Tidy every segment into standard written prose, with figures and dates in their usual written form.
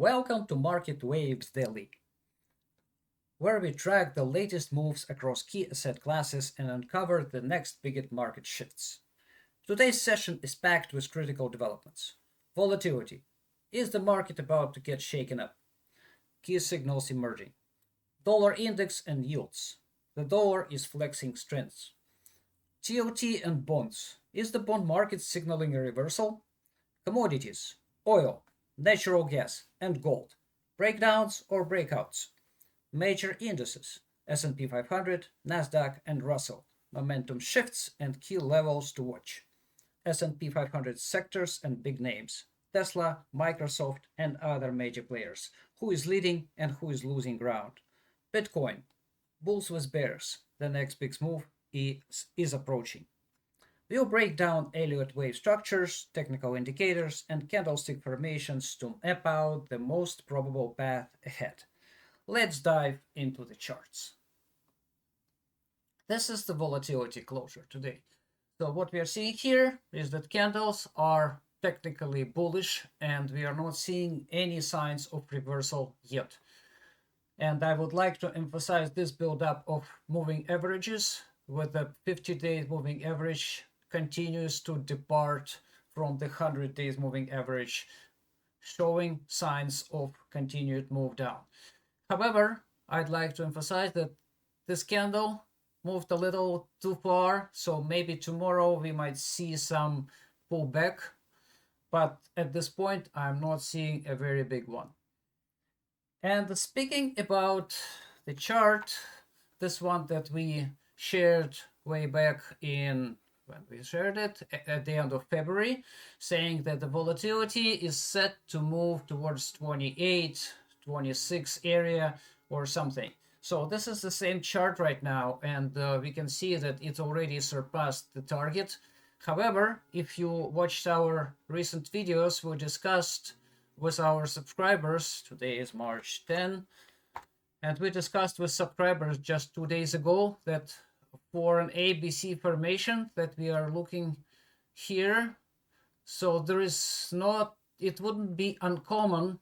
Welcome to Market Waves Daily, where we track the latest moves across key asset classes and uncover the next biggest market shifts. Today's session is packed with critical developments. Volatility. Is the market about to get shaken up? Key signals emerging. Dollar index and yields. The dollar is flexing strengths. TLT and bonds. Is the bond market signaling a reversal? Commodities. Oil, natural gas, and gold. Breakdowns or breakouts. Major indices: S&P 500, Nasdaq, and Russell. Momentum shifts and key levels to watch. S&P 500 sectors and big names: Tesla, Microsoft, and other major players. Who is leading and who is losing ground? Bitcoin: bulls with bears. The next big move is approaching. We'll break down Elliott Wave structures, technical indicators, and candlestick formations to map out the most probable path ahead. Let's dive into the charts. This is the volatility closure today. So what we are seeing here is that candles are technically bullish and we are not seeing any signs of reversal yet. And I would like to emphasize this build-up of moving averages, with the 50-day moving average continues to depart from the 100 days moving average, showing signs of continued move down. However, I'd like to emphasize that this candle moved a little too far, so maybe tomorrow we might see some pullback, but at this point I'm not seeing a very big one. And speaking about the chart, this one that we shared way back in when we shared it at the end of February, saying that the volatility is set to move towards 28, 26 area or something. So this is the same chart right now, and we can see that it already surpassed the target. However, if you watched our recent videos, we discussed with our subscribers, today is March 10, and we discussed with subscribers just 2 days ago that for an ABC formation that we are looking here, so there is not, it wouldn't be uncommon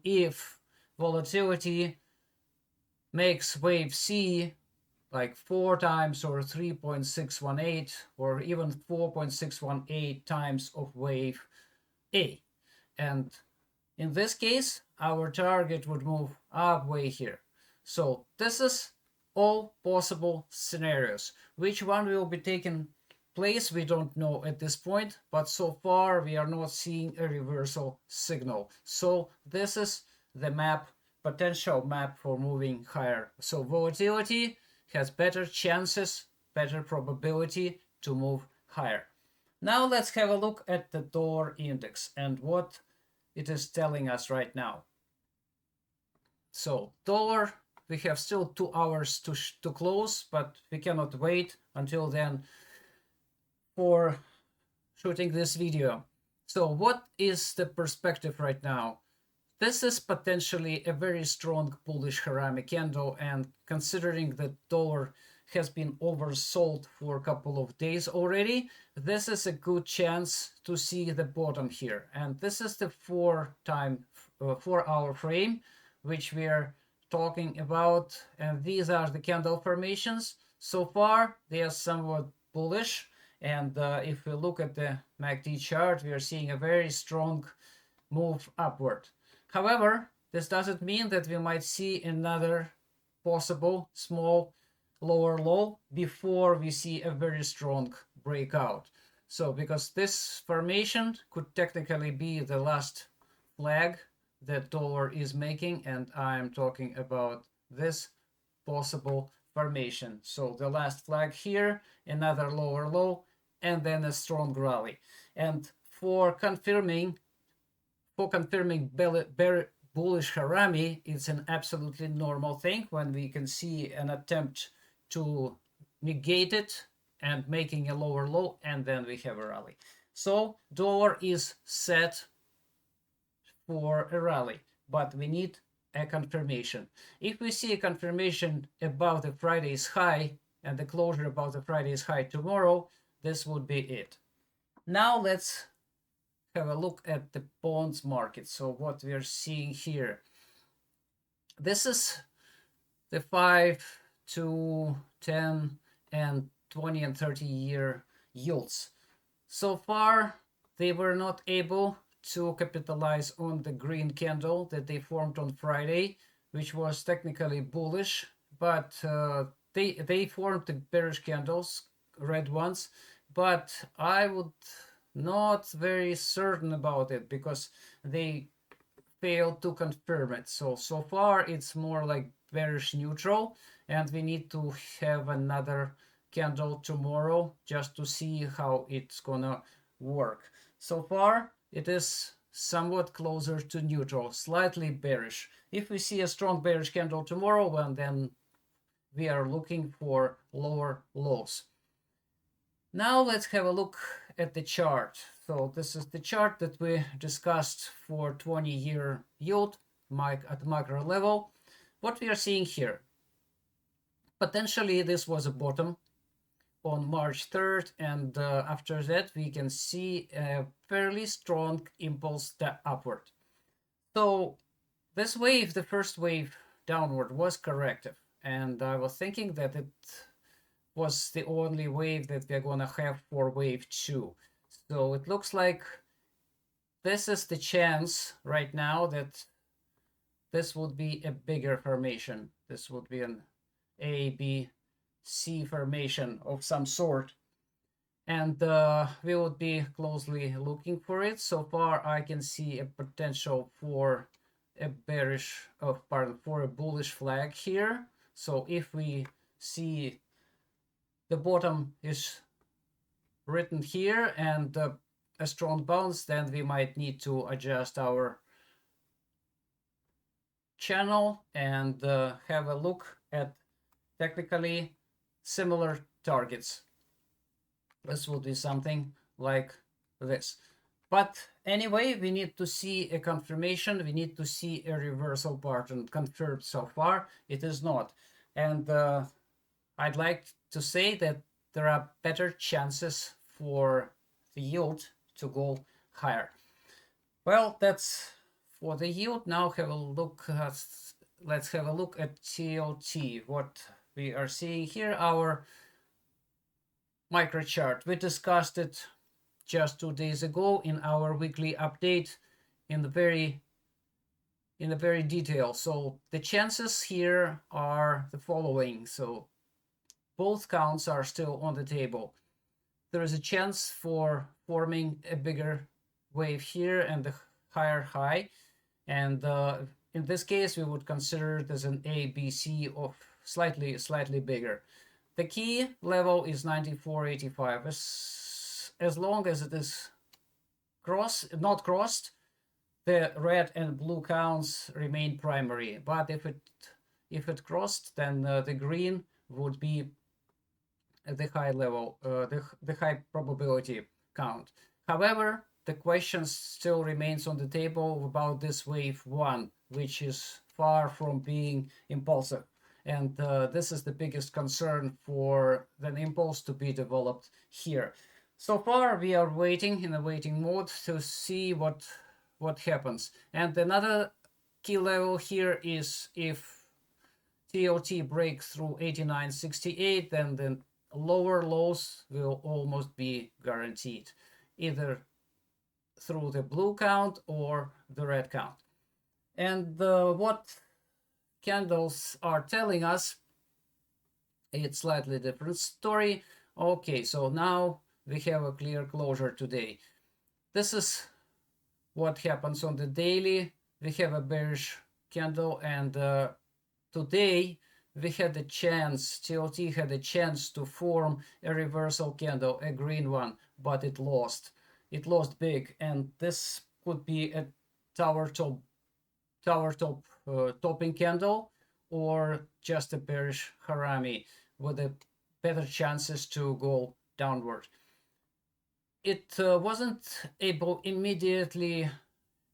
if volatility makes wave C like 4 times or 3.618 or even 4.618 times of wave A. And in this case, our target would move up way here. So this is all possible scenarios. Which one will be taking place, we don't know at this point, but so far we are not seeing a reversal signal. So this is the map, potential map for moving higher. So volatility has better chances, better probability to move higher. Now let's have a look at the dollar index and what it is telling us right now. So dollar, we have still 2 hours to close, but we cannot wait until then for shooting this video. So what is the perspective right now? This is potentially a very strong bullish Harami candle, and considering that dollar has been oversold for a couple of days already, this is a good chance to see the bottom here. And this is the 4 hour frame which we are talking about, and these are the candle formations. So far they are somewhat bullish, and if we look at the MACD chart, we are seeing a very strong move upward. However, this doesn't mean that we might see another possible small lower low before we see a very strong breakout. So because this formation could technically be the last flag that dollar is making, and I'm talking about this possible formation. So the last flag here, another lower low, and then a strong rally. And for confirming bullish Harami, it's an absolutely normal thing when we can see an attempt to negate it and making a lower low, and then we have a rally. So dollar is set for a rally, but we need a confirmation. If we see a confirmation above the Friday's high and the closure above the Friday's high tomorrow, this would be it. Now let's have a look at the bonds market. So what we are seeing here, this is the 5 to 10 and 20 and 30-year yields. So far, they were not able to capitalize on the green candle that they formed on Friday, which was technically bullish, but they formed the bearish candles, red ones, but I would not very certain about it because they failed to confirm it. So far it's more like bearish neutral, and we need to have another candle tomorrow just to see how it's gonna work. So far it is somewhat closer to neutral, slightly bearish. If we see a strong bearish candle tomorrow, well, then we are looking for lower lows. Now let's have a look at the chart. So this is the chart that we discussed for 20-year yield at macro level. What we are seeing here, potentially this was a bottom on March 3rd, and after that we can see a fairly strong impulse upward. So this wave, the first wave downward, was corrective, and I was thinking that it was the only wave that we're gonna have for wave 2. So it looks like this is the chance right now that this would be a bigger formation. This would be an A, B, C formation of some sort, and we would be closely looking for it. So far I can see a potential for a for a bullish flag here. So if we see the bottom is written here and a strong bounce, then we might need to adjust our channel and have a look at technically similar targets. This will be something like this. But anyway, we need to see a confirmation. We need to see a reversal pattern confirmed. So far it is not, and I'd like to say that there are better chances for the yield to go higher. Well, that's for the yield. Now have a look at, let's have a look at TLT. What we are seeing here, our micro chart. We discussed it just 2 days ago in our weekly update in the very detail. So the chances here are the following. So both counts are still on the table. There is a chance for forming a bigger wave here and a higher high, and in this case we would consider it as an A, B, C of slightly bigger. The key level is 94.85. As long as it is not crossed, the red and blue counts remain primary. But if it crossed, then the green would be at the high level, the high probability count. However, the question still remains on the table about this wave 1, which is far from being impulsive. And this is the biggest concern for the impulse to be developed here. So far, we are waiting in a waiting mode to see what happens. And another key level here is if TLT breaks through 89.68, then the lower lows will almost be guaranteed, either through the blue count or the red count. And what candles are telling us, it's slightly different story. Okay, so now we have a clear closure today. This is what happens on the daily. We have a bearish candle, and today we had a chance, TLT had a chance to form a reversal candle, a green one, but it lost. It lost big, and this could be a tower top topping candle, or just a bearish harami with a better chances to go downward. It wasn't able immediately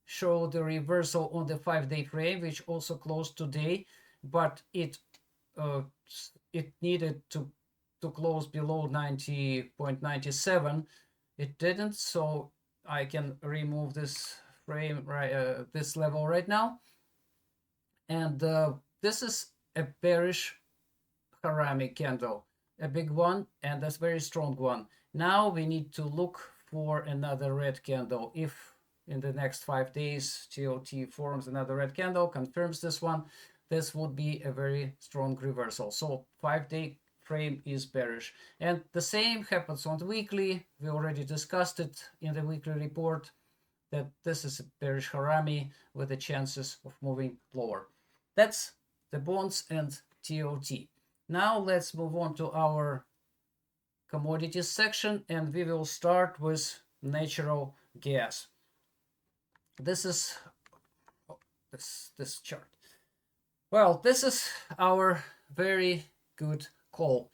show the reversal on the 5-day frame, which also closed today, but it needed to close below 90.97. It didn't, so I can remove this frame, right, this level right now. And this is a bearish harami candle, a big one, and that's very strong one. Now we need to look for another red candle. If in the next 5 days TLT forms another red candle, confirms this one, this would be a very strong reversal. So 5-day frame is bearish. And the same happens on the weekly. We already discussed it in the weekly report that this is a bearish harami with the chances of moving lower. That's the bonds and TLT. Now let's move on to our commodities section, and we will start with natural gas. This is this chart. Well, this is our very good call.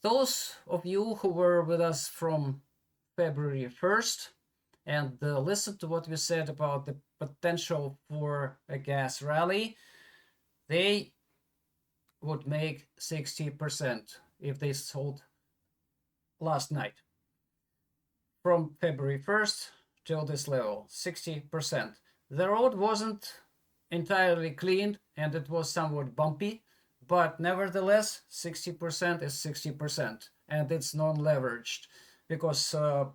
Those of you who were with us from February 1st and listened to what we said about the potential for a gas rally, they would make 60% if they sold last night. From February 1st till this level, 60%. The road wasn't entirely cleaned and it was somewhat bumpy, but nevertheless, 60% is 60%, and it's non-leveraged because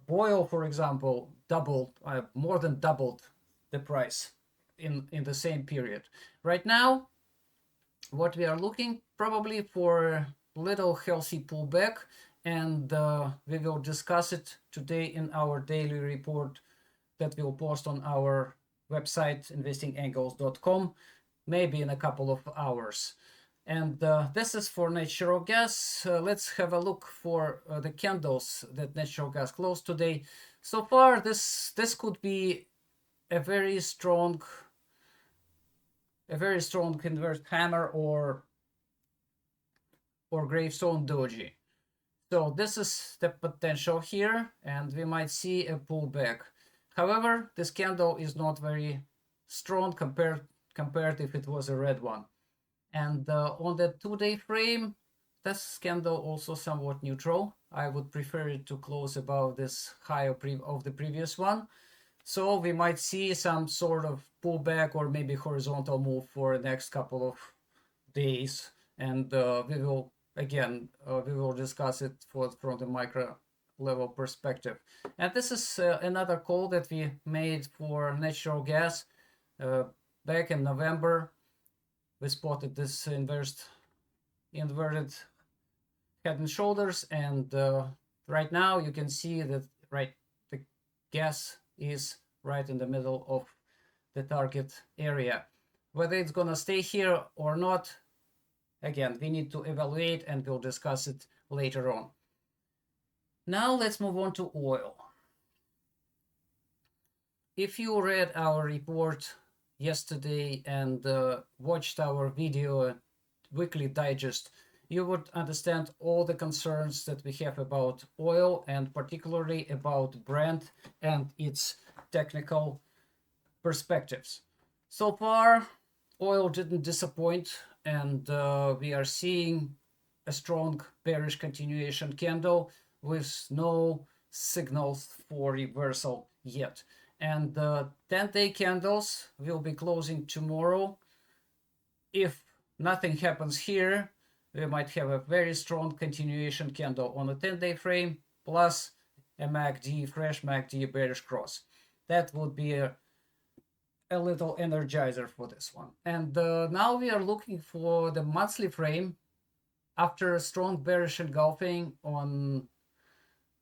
oil, for example, doubled, more than doubled the price in the same period. Right now, what we are looking probably for a little healthy pullback, and we will discuss it today in our daily report that we'll post on our website investingangles.com, maybe in a couple of hours. And this is for natural gas. Let's have a look for the candles that natural gas closed today. So far, this could be a very strong inverted hammer or gravestone doji. So this is the potential here, and we might see a pullback. However, this candle is not very strong compared if it was a red one. And on the 2-day frame, this candle also somewhat neutral. I would prefer it to close above this high of the previous one. So we might see some sort of pullback or maybe horizontal move for the next couple of days. And we will, again, we will discuss it from the micro level perspective. And this is another call that we made for natural gas back in November. We spotted this inverted head and shoulders, and right now you can see that the gas is right in the middle of the target area. Whether it's gonna stay here or not, again, we need to evaluate, and we'll discuss it later on. Now let's move on to oil. If you read our report yesterday and watched our video weekly digest, you would understand all the concerns that we have about oil, and particularly about Brent and its technical perspectives. So far, oil didn't disappoint, and we are seeing a strong bearish continuation candle with no signals for reversal yet. And the 10-day candles will be closing tomorrow. If nothing happens here, we might have a very strong continuation candle on a 10-day frame, plus a MACD, fresh MACD bearish cross. That would be a little energizer for this one. And now we are looking for the monthly frame. After a strong bearish engulfing on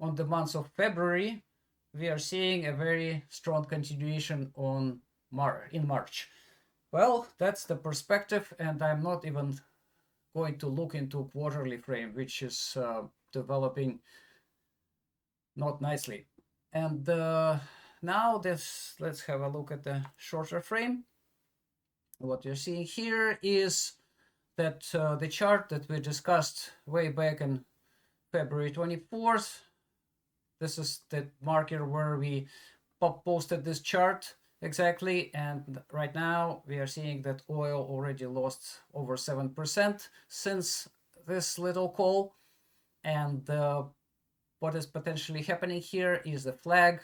the month of February, we are seeing a very strong continuation in March. Well, that's the perspective, and I'm not even going to look into quarterly frame, which is developing not nicely. And now let's have a look at the shorter frame. What you're seeing here is that the chart that we discussed way back in February 24th. This is the marker where we posted this chart exactly, and right now we are seeing that oil already lost over 7% since this little call. And what is potentially happening here is the flag,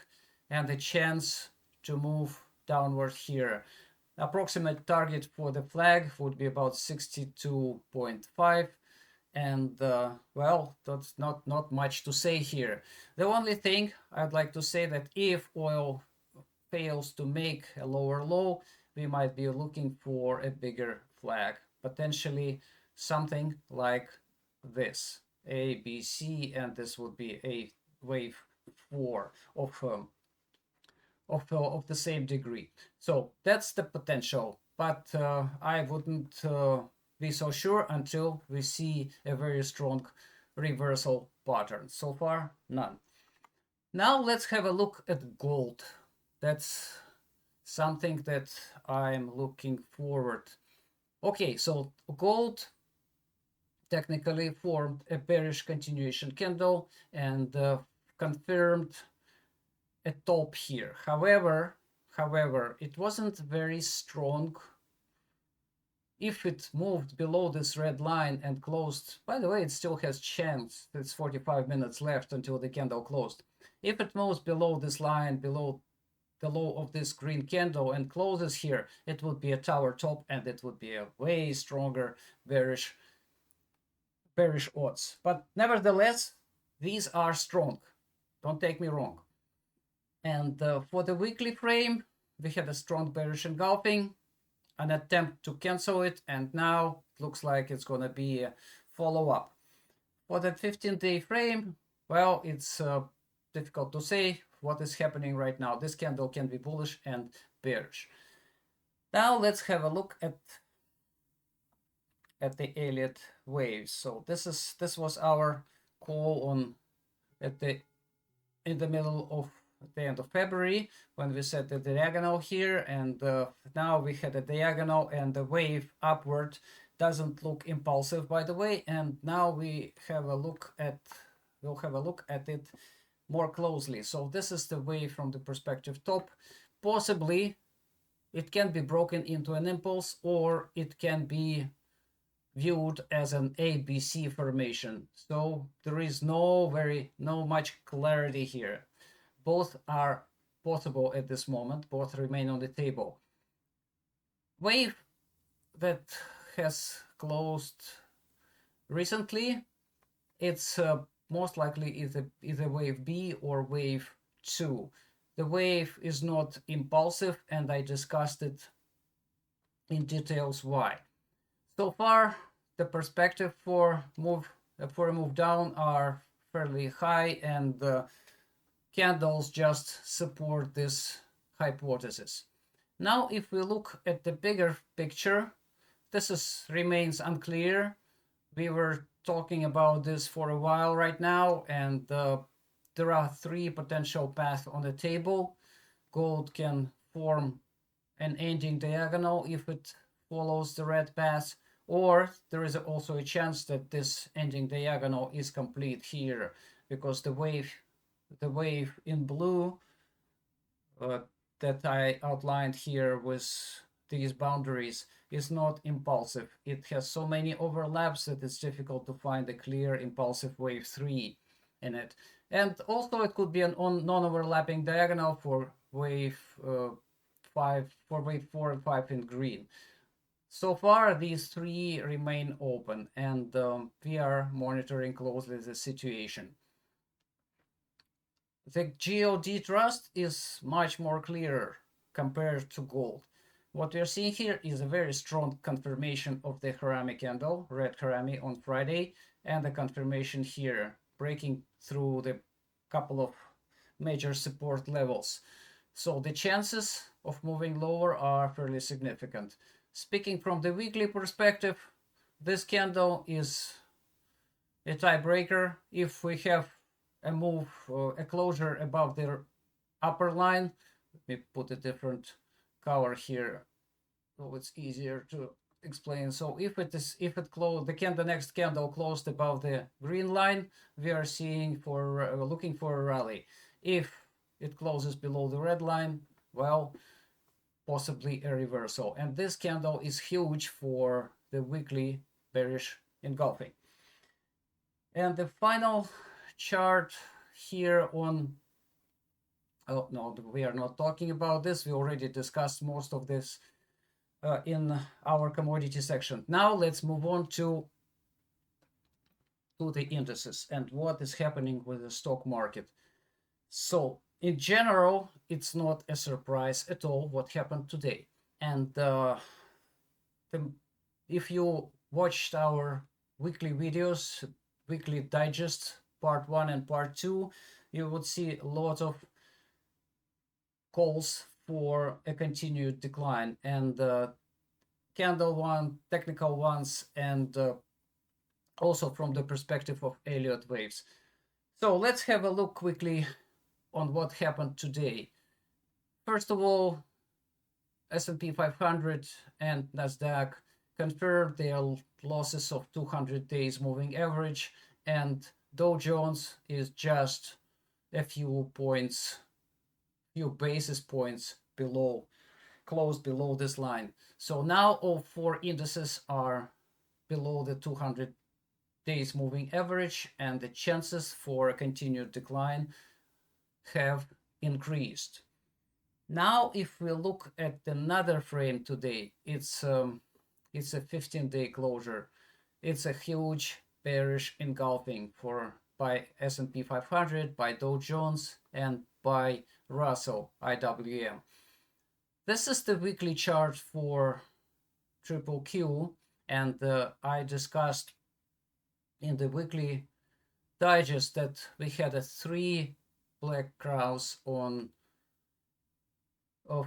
and a chance to move downward here. Approximate target for the flag would be about 62.5, and well, that's not much to say here. The only thing I'd like to say that if oil fails to make a lower low, we might be looking for a bigger flag, potentially something like this, A, B, C, and this would be a wave 4 of the same degree. So that's the potential, but I wouldn't be so sure until we see a very strong reversal pattern. So far, none. Now let's have a look at gold. That's something that I'm looking forward. Okay, so gold technically formed a bearish continuation candle and confirmed a top here. However, it wasn't very strong. If it moved below this red line and closed, by the way, it still has chance. It's 45 minutes left until the candle closed. If it moves below this line, below the low of this green candle and closes here, it would be a tower top and it would be a way stronger bearish odds. But nevertheless, these are strong. Don't take me wrong. And for the weekly frame, we had a strong bearish engulfing, an attempt to cancel it, and now it looks like it's going to be a follow-up. For the 15-day frame, well, it's difficult to say what is happening right now. This candle can be bullish and bearish. Now let's have a look at the Elliott Wave. So this was our call on in the middle of the end of February when we set the diagonal here, and now we had a diagonal and the wave upward doesn't look impulsive, by the way, and now we'll have a look at it more closely. So this is the wave from the perspective top. Possibly it can be broken into an impulse, or it can be viewed as an ABC formation. So there is no much clarity here. Both are possible at this moment. Both remain on the table. Wave that has closed recently, it's most likely either wave B or wave 2. The wave is not impulsive, and I discussed it in details why. So far, the perspective for a move down are fairly high, and candles just support this hypothesis. Now, if we look at the bigger picture, this remains unclear. We were talking about this for a while right now, and there are 3 potential paths on the table. Gold can form an ending diagonal if it follows the red path, or there is also a chance that this ending diagonal is complete here, because the wave in blue that I outlined here with these boundaries is not impulsive. It has so many overlaps that it's difficult to find a clear impulsive wave 3 in it. And also it could be a non-overlapping diagonal for wave 4 and 5 in green. So far, these 3 remain open, and we are monitoring closely the situation. The GOD trust is much more clearer compared to gold. What we are seeing here is a very strong confirmation of the Harami candle, red Harami on Friday, and the confirmation here, breaking through the couple of major support levels. So the chances of moving lower are fairly significant. Speaking from the weekly perspective, this candle is a tiebreaker. If we have a move, a closure above the upper line, let me put a different color here so it's easier to explain. So if it closed, the next candle closed above the green line, we are looking for a rally. If it closes below the red line, well, possibly a reversal. And this candle is huge for the weekly bearish engulfing. And the final chart here on Oh, no, we are not talking about this. We already discussed most of this in our commodity section. Now let's move on to the indices and what is happening with the stock market. So in general, it's not a surprise at all what happened today. And if you watched our weekly videos, weekly digest, part 1 and part 2, you would see a lot of calls for a continued decline, and candle one, technical ones, and also from the perspective of Elliott waves. So let's have a look quickly on what happened today. First of all, S&P 500 and Nasdaq confirmed their losses of 200 days moving average, and Dow Jones is just a few basis points below, closed below this line. So now all four indices are below the 200 days moving average, and the chances for a continued decline have increased. Now, if we look at another frame today, it's a 15-day closure. It's a huge bearish engulfing by S&P 500, by Dow Jones, and by Russell IWM. This is the weekly chart for Triple Q, and I discussed in the weekly digest that we had a 3 black crows on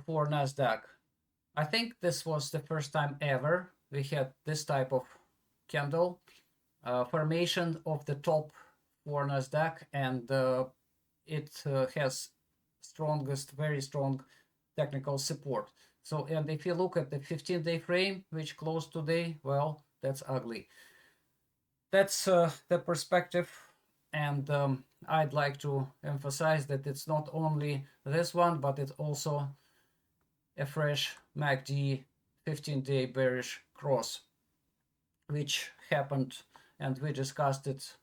for Nasdaq. I think this was the first time ever we had this type of candle formation of the top for Nasdaq, and it has very strong technical support. So, and if you look at the 15-day frame, which closed today, well, that's ugly. That's the perspective, and I'd like to emphasize that it's not only this one, but it's also a fresh MACD 15-day bearish cross, which happened, and we discussed it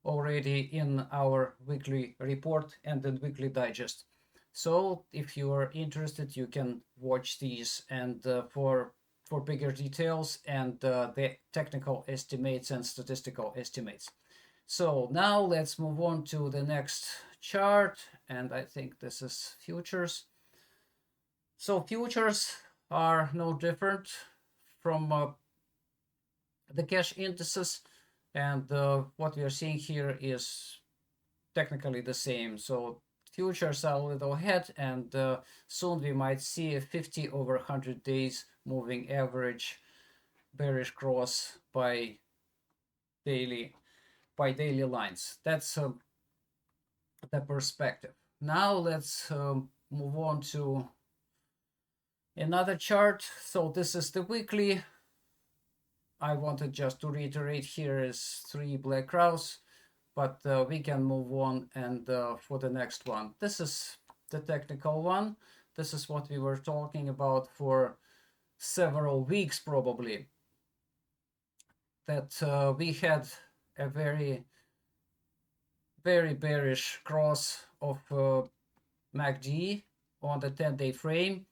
already in our weekly report and in weekly digest. So if you are interested, you can watch these, and for bigger details and the technical estimates and statistical estimates. So now let's move on to the next chart, and I think this is futures. So futures are no different from the cash indices, and what we are seeing here is technically the same. So futures are a little ahead, and soon we might see a 50 over 100 days moving average bearish cross by daily lines. That's the perspective. Now let's move on to another chart. So this is the weekly. I wanted just to reiterate, here is 3 black crows, but we can move on, and for the next one. This is the technical one. This is what we were talking about for several weeks probably, that we had a very bearish cross of MACD on the 10-day frame,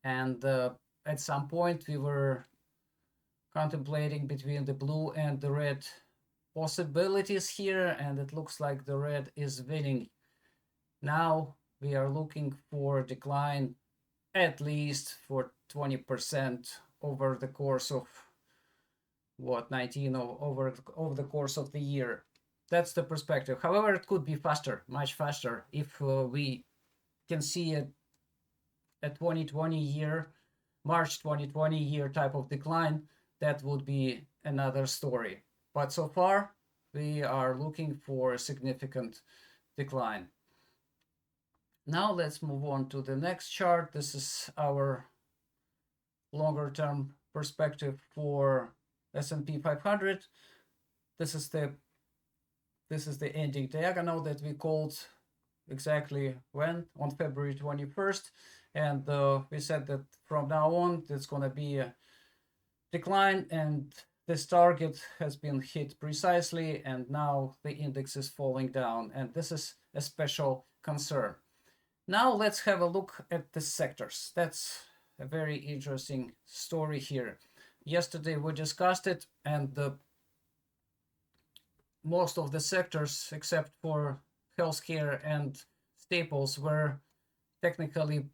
and at some point we were contemplating between the blue and the red possibilities here, and it looks like the red is winning. Now we are looking for decline at least for 20% over the course of what, 19 over the course of the year. That's the perspective. However, it could be faster, much faster, if we can see a 2020 year, March 2020 year type of decline. That would be another story. But so far, we are looking for a significant decline. Now let's move on to the next chart. This is our longer term perspective for S&P 500. This is the ending diagonal that we called exactly when, on February 21st, and we said that from now on it's going to be a decline, and this target has been hit precisely, and now the index is falling down, and this is a special concern. Now let's have a look at the sectors. That's a very interesting story here. Yesterday we discussed it, and most of the sectors, except for healthcare and staples, were technically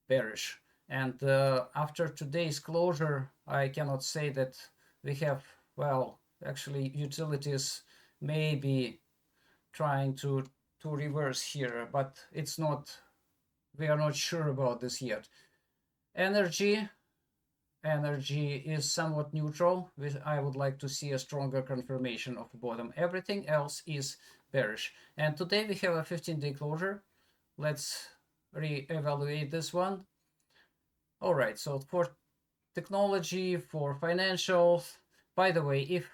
bearish. And after today's closure, I cannot say that we have, well, actually utilities may be trying to reverse here, but it's not, we are not sure about this yet. Energy is somewhat neutral. I would like to see a stronger confirmation of the bottom. Everything else is bearish. And today we have a 15-day closure. Let's re-evaluate this one. All right, so for technology, for financials, by the way, if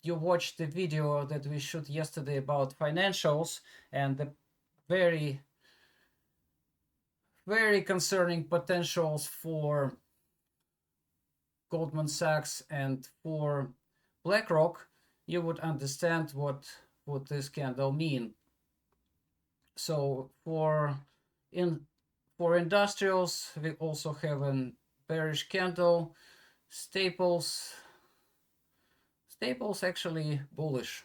you watched the video that we shot yesterday about financials and the very, very concerning potentials for Goldman Sachs and for BlackRock, you would understand what this candle mean. So for industrials, we also have a bearish candle. Staples actually bullish.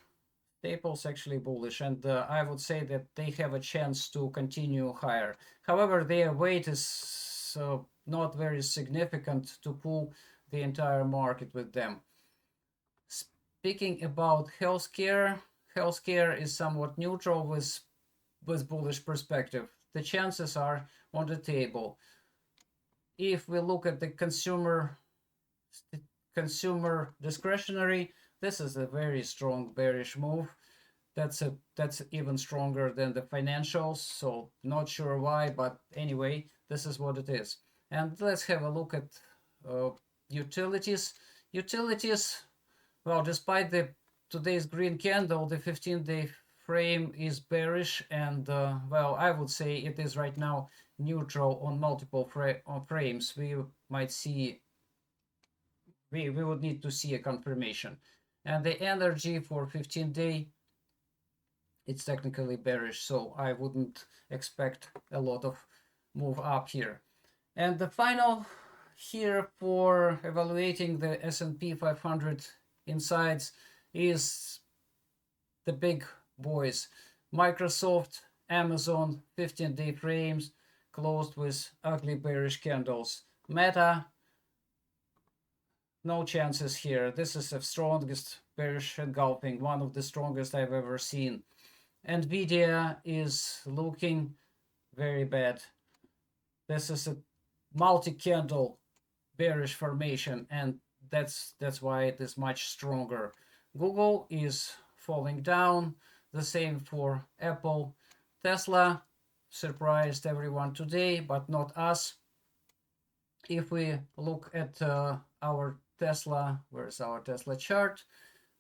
Staples actually bullish, and I would say that they have a chance to continue higher. However, their weight is not very significant to pull the entire market with them. Speaking about healthcare, healthcare is somewhat neutral with bullish perspective. The chances are on the table. If we look at the consumer discretionary, this is a very strong bearish move. That's even stronger than the financials, so not sure why, but anyway, this is what it is. And let's have a look at utilities. Utilities, well, despite today's green candle, the 15-day frame is bearish, and well, I would say it is right now neutral on multiple frames. We might see, we would need to see a confirmation. And the energy for 15-day, it's technically bearish, so I wouldn't expect a lot of move up here. And the final here for evaluating the S&P 500 insights is the big boys. Microsoft, Amazon, 15-day frames closed with ugly bearish candles. Meta, no chances here. This is the strongest bearish engulfing, one of the strongest I've ever seen. Nvidia is looking very bad. This is a multi-candle bearish formation, and that's why it is much stronger. Google is falling down. The same for Apple. Tesla surprised everyone today, but not us. If we look at our Tesla, where's our Tesla chart?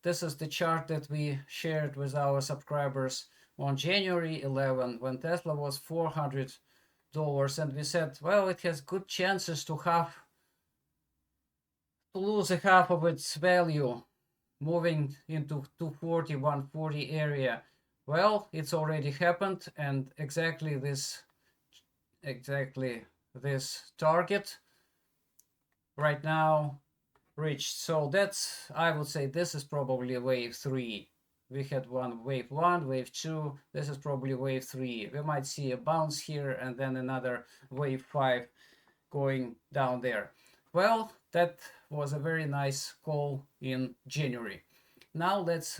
This is the chart that we shared with our subscribers on January 11 when Tesla was $400, and we said, well, it has good chances to lose a half of its value, moving into 240, 140 area. Well, it's already happened, and exactly this target right now reached. So that's, I would say, this is probably wave 3. We had wave 1, wave 2. This is probably wave 3. We might see a bounce here and then another wave 5 going down there. Well, that was a very nice call in January. Now let's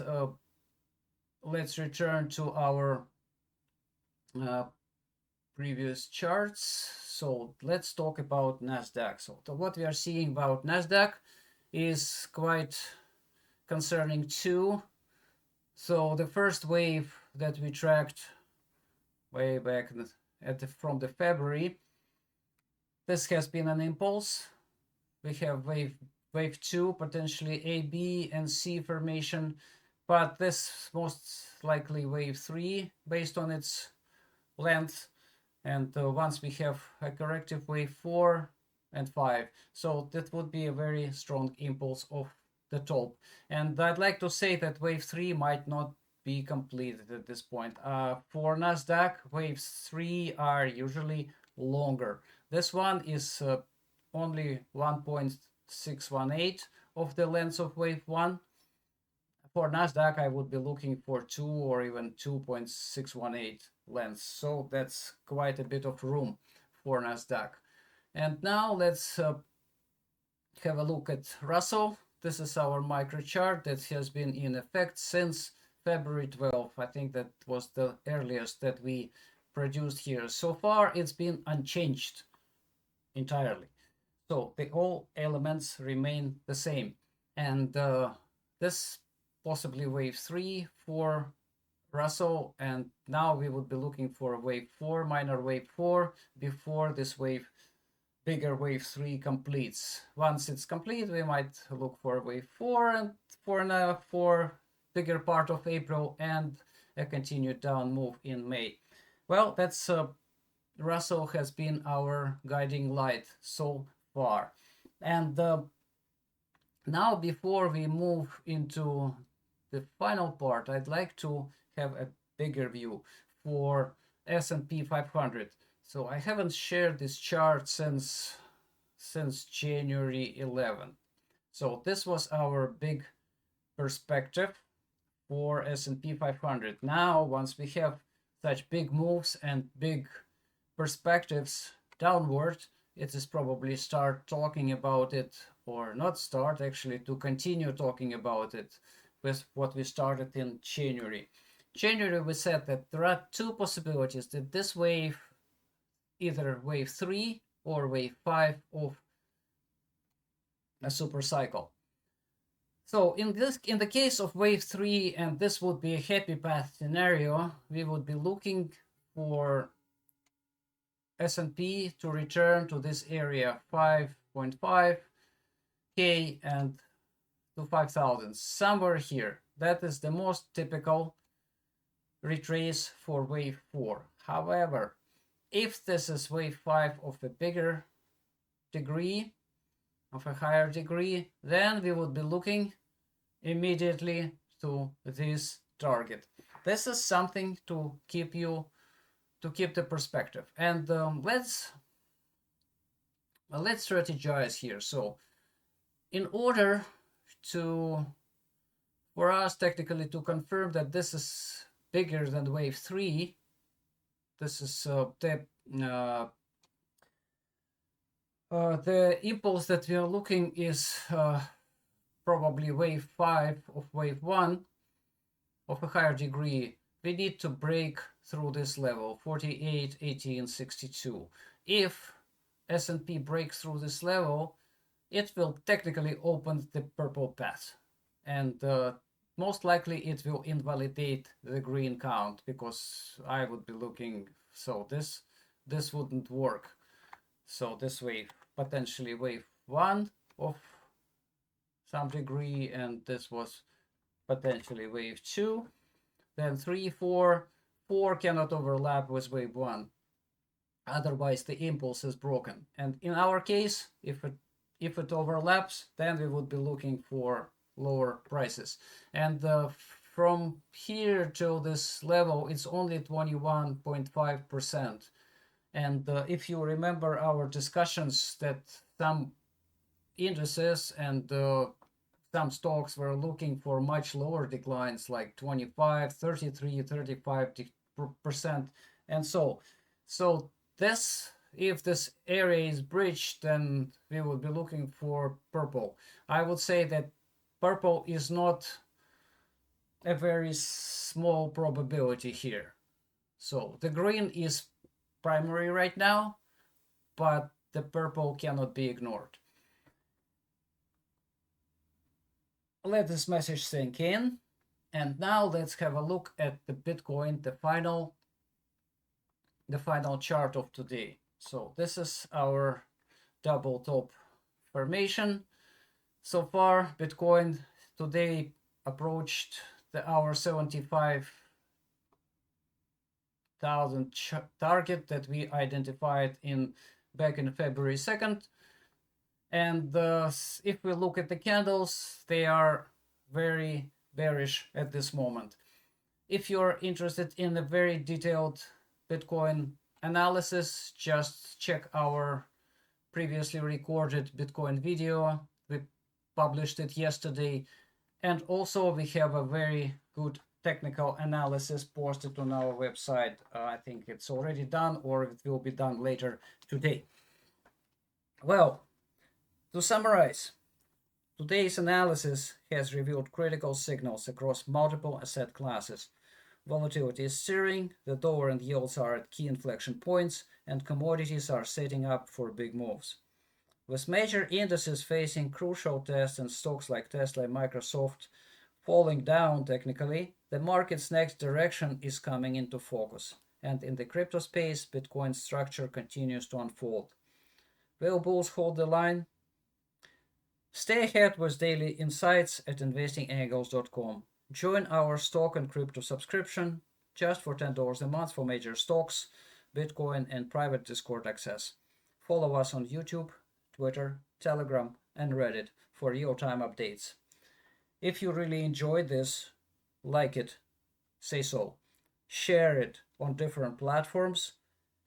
return to our previous charts. So let's talk about Nasdaq. So what we are seeing about Nasdaq is quite concerning too. So the first wave that we tracked way back from the February, this has been an impulse. We have wave 2, potentially A, B, and C formation, but this most likely wave 3 based on its length. And once we have a corrective wave 4 and 5, so that would be a very strong impulse of the top. And I'd like to say that wave 3 might not be completed at this point. For Nasdaq, waves 3 are usually longer. This one is only 1.618 of the length of wave 1. For Nasdaq, I would be looking for 2 or even 2.618 lengths. So that's quite a bit of room for Nasdaq. And now let's have a look at Russell. This is our micro chart that has been in effect since February 12th. I think that was the earliest that we produced here. So far, it's been unchanged entirely. So the all elements remain the same. And this possibly wave 3 for Russell. And now we would be looking for wave 4, minor wave 4, before this wave, bigger wave 3 completes. Once it's complete, we might look for wave 4 and for bigger part of April and a continued down move in May. Well, that's Russell has been our guiding light so far. And now before we move into the final part, I'd like to have a bigger view for S&P 500. So I haven't shared this chart since January 11. So this was our big perspective for S&P 500. Now, once we have such big moves and big perspectives downward, it is probably start talking about it, or not start, actually to continue talking about it with what we started in January. January, we said that there are two possibilities, that this wave, either wave 3 or wave 5 of a super cycle. So in the case of wave 3, and this would be a happy path scenario, we would be looking for S&P to return to this area 5.5K and to 5,000, somewhere here. That is the most typical retrace for wave 4. However, if this is wave 5 of a bigger degree, of a higher degree, then we would be looking immediately to this target. This is something to keep the perspective. And let's strategize here. So in order for us technically to confirm that this is bigger than wave 3, this is the impulse that we are looking is probably wave 5 of wave 1 of a higher degree. We need to break through this level, 48, 18, 62. If S&P breaks through this level, it will technically open the purple path. And most likely it will invalidate the green count, because I would be looking, so this wouldn't work. So this wave, potentially wave 1 of some degree, and this was potentially wave 2. Then 3, 4 cannot overlap with wave 1. Otherwise, the impulse is broken. And in our case, if it overlaps, then we would be looking for lower prices. And from here to this level, it's only 21.5%. And if you remember our discussions, that some indices and some stocks were looking for much lower declines, like 25, 33, 35%. And so this, if this area is breached, then we would be looking for purple. I would say that purple is not a very small probability here. So the green is primary right now, but the purple cannot be ignored. Let this message sink in. And now let's have a look at the Bitcoin, the final chart of today. So this is our double top formation. So far, Bitcoin today approached our 75,000 target that we identified back in February 2nd. And if we look at the candles, they are very bearish at this moment. If you're interested in a very detailed Bitcoin analysis, just check our previously recorded Bitcoin video. We published it yesterday. And also we have a very good technical analysis posted on our website. I think it's already done, or it will be done later today. Well, to summarize, today's analysis has revealed critical signals across multiple asset classes. Volatility is steering, the dollar and yields are at key inflection points, and commodities are setting up for big moves. With major indices facing crucial tests and stocks like Tesla and Microsoft falling down technically, the market's next direction is coming into focus. And in the crypto space, Bitcoin's structure continues to unfold. Will bulls hold the line? Stay ahead with daily insights at investingangles.com. Join our stock and crypto subscription just for $10 a month for major stocks, Bitcoin, and private Discord access. Follow us on YouTube, Twitter, Telegram, and Reddit for real-time updates. If you really enjoyed this, like it, say so. Share it on different platforms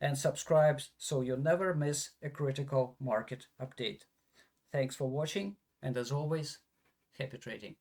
and subscribe so you never miss a critical market update. Thanks for watching, and as always, happy trading.